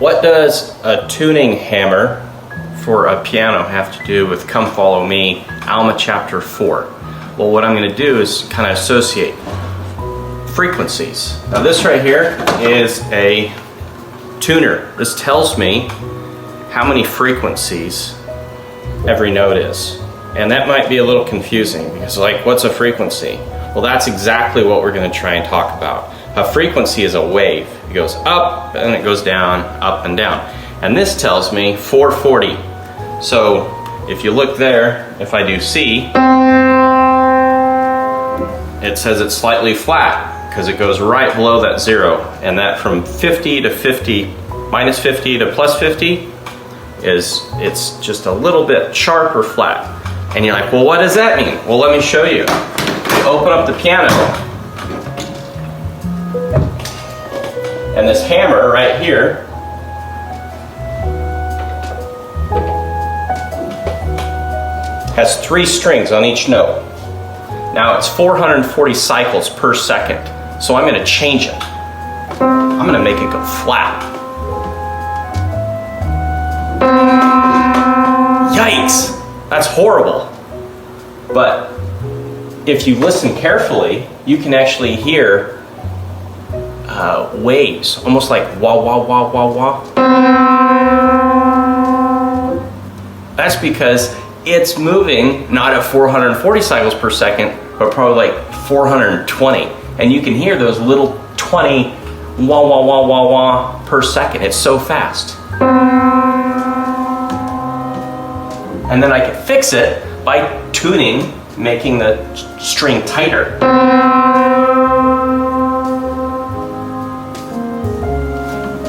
What does a tuning hammer for a piano have to do with Come Follow Me, Alma chapter 4? Well, what I'm going to do is kind of associate frequencies. Now this right here is a tuner. This tells me how many frequencies every note is. And that might be a little confusing because, like, what's a frequency? Well, that's exactly what we're going to try and talk about. A frequency is a wave. It goes up and it goes down, up and down. And this tells me 440. So if you look there, if I do C, it says it's slightly flat because it goes right below that 0. And that from 50 to 50, minus 50 to plus 50, it's just a little bit sharp or flat. And you're like, well, what does that mean? Well, let me show you. You open up the piano, and this hammer right here has 3 strings on each note. Now it's 440 cycles per second, so I'm going to change it. I'm going to make it go flat. Yikes! That's horrible. But if you listen carefully, you can actually hear waves, almost like wah, wah, wah, wah, wah. That's because it's moving not at 440 cycles per second, but probably like 420. And you can hear those little 20 wah, wah, wah, wah, wah per second. It's so fast. And then I can fix it by tuning, making the string tighter.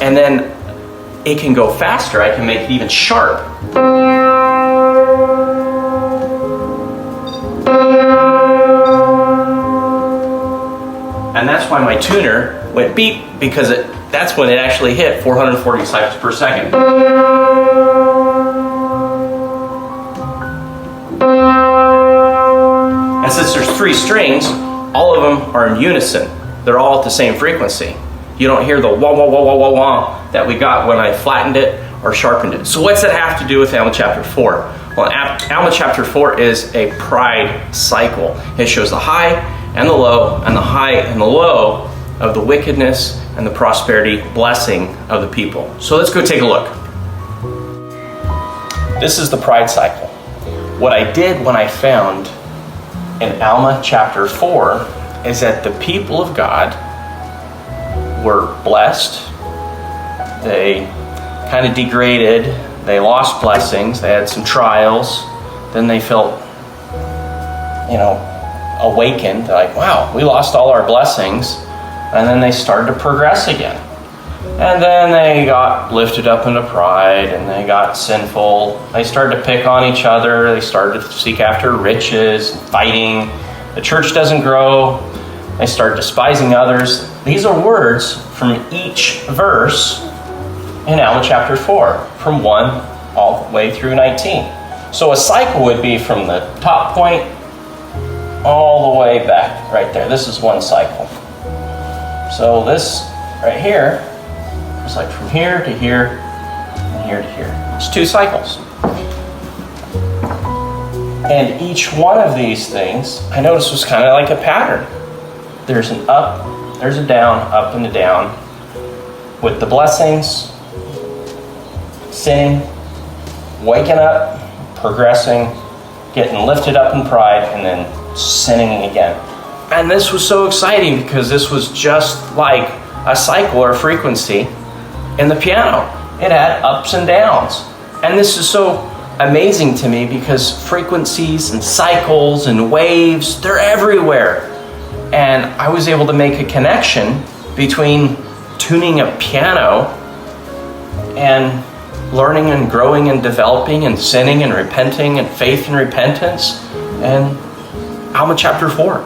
And then it can go faster. I can make it even sharp. And that's why my tuner went beep, because that's when it actually hit 440 cycles per second. And since there's 3 strings, all of them are in unison. They're all at the same frequency. You don't hear the wah, wah, wah, wah, wah, wah that we got when I flattened it or sharpened it. So what's that have to do with Alma chapter 4? Well, Alma chapter 4 is a pride cycle. It shows the high and the low, and the high and the low of the wickedness and the prosperity blessing of the people. So let's go take a look. This is the pride cycle. What I did when I found in Alma chapter 4 is that the people of God were blessed. They kind of degraded. They lost blessings. They had some trials. Then they felt, awakened. They're like, wow, we lost all our blessings. And then they started to progress again. And then they got lifted up into pride, and they got sinful. They started to pick on each other. They started to seek after riches, fighting. The church doesn't grow. They start despising others. These are words from each verse in Alma chapter 4, from 1 all the way through 19. So a cycle would be from the top point all the way back, right there. This is one cycle. So this right here is like from here to here and here to here. It's 2 cycles. And each one of these things, I noticed, was kind of like a pattern. There's an up, there's a down, up and a down, with the blessings, sinning, waking up, progressing, getting lifted up in pride, and then sinning again. And this was so exciting because this was just like a cycle or frequency in the piano. It had ups and downs. And this is so amazing to me because frequencies and cycles and waves, they're everywhere. And I was able to make a connection between tuning a piano and learning and growing and developing and sinning and repenting and faith and repentance and Alma chapter 4.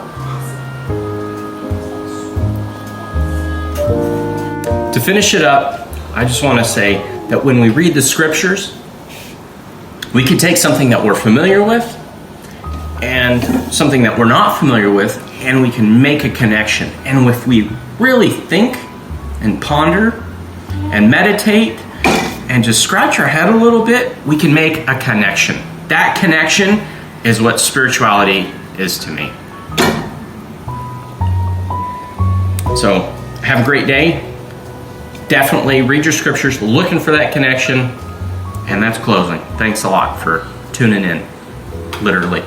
To finish it up, I just want to say that when we read the scriptures, we can take something that we're familiar with and something that we're not familiar with, and we can make a connection. And if we really think and ponder and meditate and just scratch our head a little bit, we can make a connection. That connection is what spirituality is to me. So have a great day. Definitely read your scriptures, looking for that connection. And that's closing. Thanks a lot for tuning in, literally.